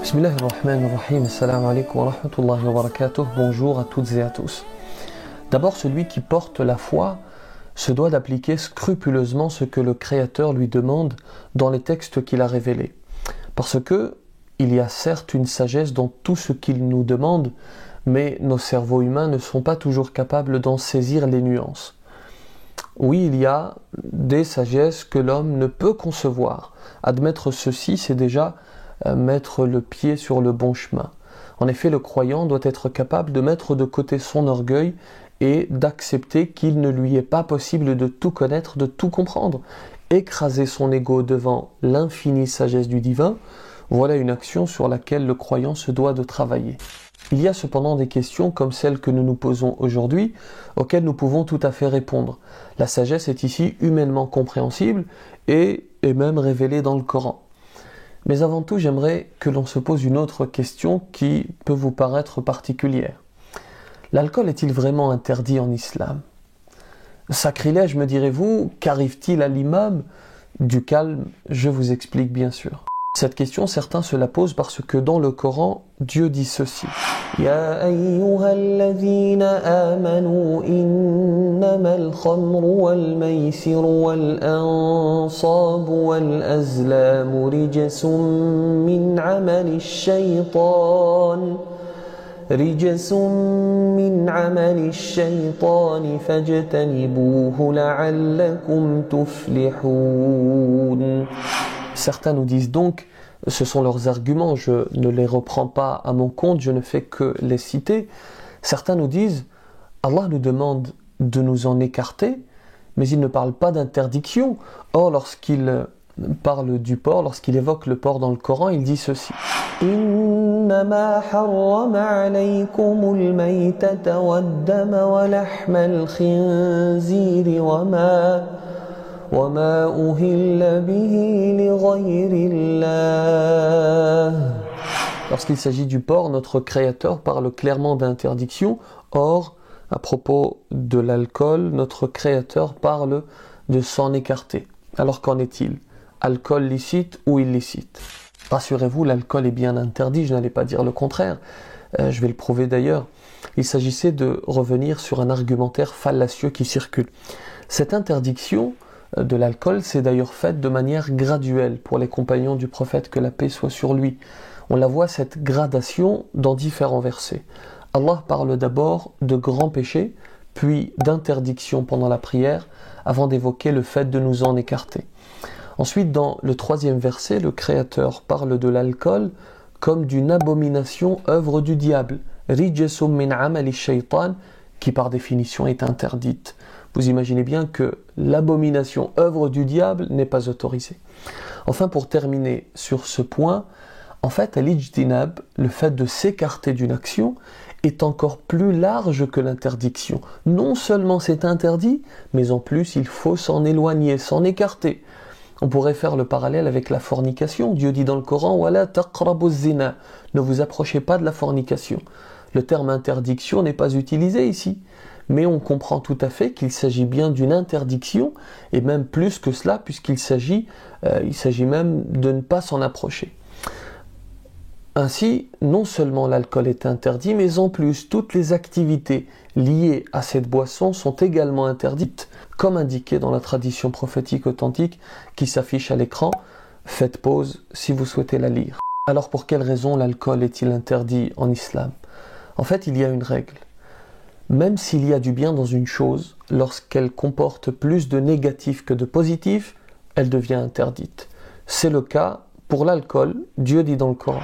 Bismillahirrahmanirrahim, assalamu alaikum wa rahmatullahi wa barakatuh, bonjour à toutes et à tous. D'abord, celui qui porte la foi se doit d'appliquer scrupuleusement ce que le Créateur lui demande dans les textes qu'il a révélés. Parce que il y a certes une sagesse dans tout ce qu'il nous demande, mais nos cerveaux humains ne sont pas toujours capables d'en saisir les nuances. Oui, il y a des sagesses que l'homme ne peut concevoir. Admettre ceci, c'est déjà mettre le pied sur le bon chemin. En effet, le croyant doit être capable de mettre de côté son orgueil et d'accepter qu'il ne lui est pas possible de tout connaître, de tout comprendre. Écraser son ego devant l'infinie sagesse du divin, voilà une action sur laquelle le croyant se doit de travailler. Il y a cependant des questions comme celles que nous nous posons aujourd'hui, auxquelles nous pouvons tout à fait répondre. La sagesse est ici humainement compréhensible et est même révélée dans le Coran. Mais avant tout, j'aimerais que l'on se pose une autre question qui peut vous paraître particulière. L'alcool est-il vraiment interdit en islam ? Sacrilège, me direz-vous, qu'arrive-t-il à l'imam ? Du calme, je vous explique bien sûr. Cette question, certains se la posent parce que dans le Coran, Dieu dit ceci. Ya ayyuhalladhina amanu innamal khamru wal maysiru wal ansabu wal azlamu rijsum min amali shaytan. رجس من عمل الشيطان فاجتنبوه لعلكم تفلحون. Certains nous disent donc, ce sont leurs arguments, je ne les reprends pas à mon compte, je ne fais que les citer. Certains nous disent, Allah nous demande de nous en écarter, mais il ne parle pas d'interdiction. Or, lorsqu'il parle du porc, lorsqu'il évoque le porc dans le Coran, il dit ceci. إنما حرم عليكم الميتة والدم ولحم الخنزير وما أهل به لغير الله. Lorsqu'il s'agit du porc, notre Créateur parle clairement d'interdiction. Or, à propos de l'alcool, notre Créateur parle de s'en écarter. Alors qu'en est-il ? Alcool licite ou illicite ? Rassurez-vous, l'alcool est bien interdit, je n'allais pas dire le contraire, je vais le prouver d'ailleurs. Il s'agissait de revenir sur un argumentaire fallacieux qui circule. Cette interdiction de l'alcool s'est d'ailleurs faite de manière graduelle pour les compagnons du prophète, que la paix soit sur lui. On la voit cette gradation dans différents versets. Allah parle d'abord de grands péchés, puis d'interdiction pendant la prière, avant d'évoquer le fait de nous en écarter. Ensuite, dans le 3e verset, le Créateur parle de l'alcool comme d'une abomination œuvre du diable, rijsum min amali shaytan, qui par définition est interdite. Vous imaginez bien que l'abomination œuvre du diable n'est pas autorisée. Enfin, pour terminer sur ce point, en fait, al-ijtinab, le fait de s'écarter d'une action, est encore plus large que l'interdiction. Non seulement c'est interdit, mais en plus il faut s'en éloigner, s'en écarter. On pourrait faire le parallèle avec la fornication. Dieu dit dans le Coran « Wala taqrabu zina » ne vous approchez pas de la fornication. Le terme interdiction n'est pas utilisé ici, mais on comprend tout à fait qu'il s'agit bien d'une interdiction, et même plus que cela, puisqu'il s'agit même de ne pas s'en approcher. Ainsi, non seulement l'alcool est interdit, mais en plus, toutes les activités liées à cette boisson sont également interdites, comme indiqué dans la tradition prophétique authentique qui s'affiche à l'écran. Faites pause si vous souhaitez la lire. Alors pour quelle raison l'alcool est-il interdit en islam ? En fait, il y a une règle. Même s'il y a du bien dans une chose, lorsqu'elle comporte plus de négatif que de positif, elle devient interdite. C'est le cas pour l'alcool. Dieu dit dans le Coran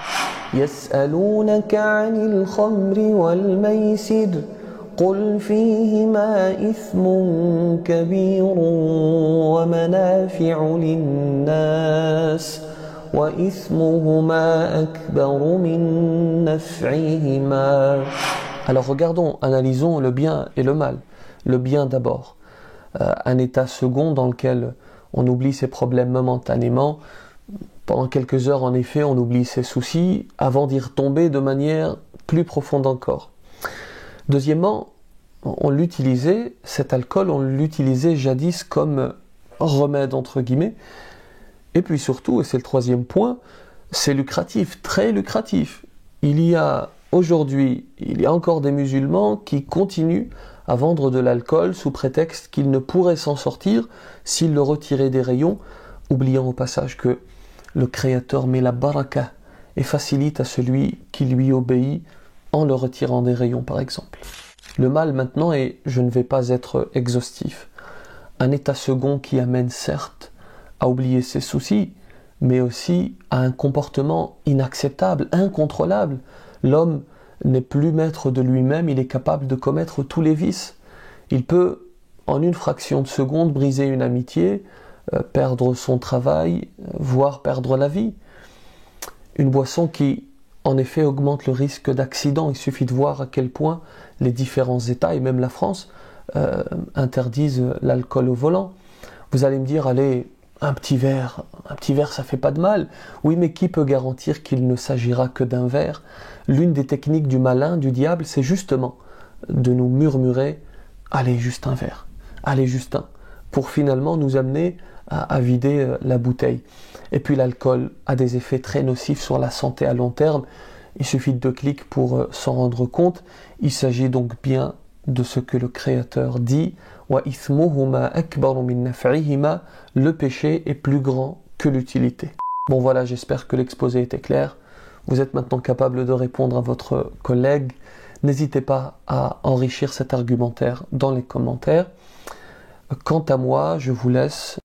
يَسْأَلُونَكَ عَنِ الْخَمْرِ وَالْمَيْسِرِ قُلْ فِيهِمَا إِثْمٌ كَبِيرٌ وَمَنَافِعُ لِلنَّاسِ وَإِثْمُهُمَا أَكْبَرُ مِنْ نَفْعِهِمَا. Alors regardons, analysons le bien et le mal. Le bien d'abord. Un état second dans lequel on oublie ses problèmes momentanément. Pendant quelques heures, en effet, on oublie ses soucis avant d'y retomber de manière plus profonde encore. Deuxièmement, cet alcool, on l'utilisait jadis comme remède, entre guillemets. Et puis surtout, et c'est le 3e point, c'est lucratif, très lucratif. Aujourd'hui, il y a encore des musulmans qui continuent à vendre de l'alcool sous prétexte qu'ils ne pourraient s'en sortir s'ils le retiraient des rayons, oubliant au passage que le Créateur met la baraka et facilite à celui qui lui obéit en le retirant des rayons par exemple. Le mal maintenant est, je ne vais pas être exhaustif, un état second qui amène certes à oublier ses soucis, mais aussi à un comportement inacceptable, incontrôlable. L'homme n'est plus maître de lui-même, il est capable de commettre tous les vices. Il peut, en une fraction de seconde, briser une amitié, perdre son travail, voire perdre la vie. Une boisson qui, en effet, augmente le risque d'accident. Il suffit de voir à quel point les différents États, et même la France, interdisent l'alcool au volant. Vous allez me dire, allez, un petit verre, ça fait pas de mal. Oui, mais qui peut garantir qu'il ne s'agira que d'un verre? L'une des techniques du malin, du diable, c'est justement de nous murmurer « allez, juste un verre, allez, juste un », pour finalement nous amener à vider la bouteille. Et puis l'alcool a des effets très nocifs sur la santé à long terme. Il suffit de 2 clics pour s'en rendre compte. Il s'agit donc bien de ce que le Créateur dit « Wa ithmuhuma akbaru min naf'ihima » le péché est plus grand que l'utilité. Bon voilà, j'espère que l'exposé était clair. Vous êtes maintenant capable de répondre à votre collègue. N'hésitez pas à enrichir cet argumentaire dans les commentaires. Quant à moi, je vous laisse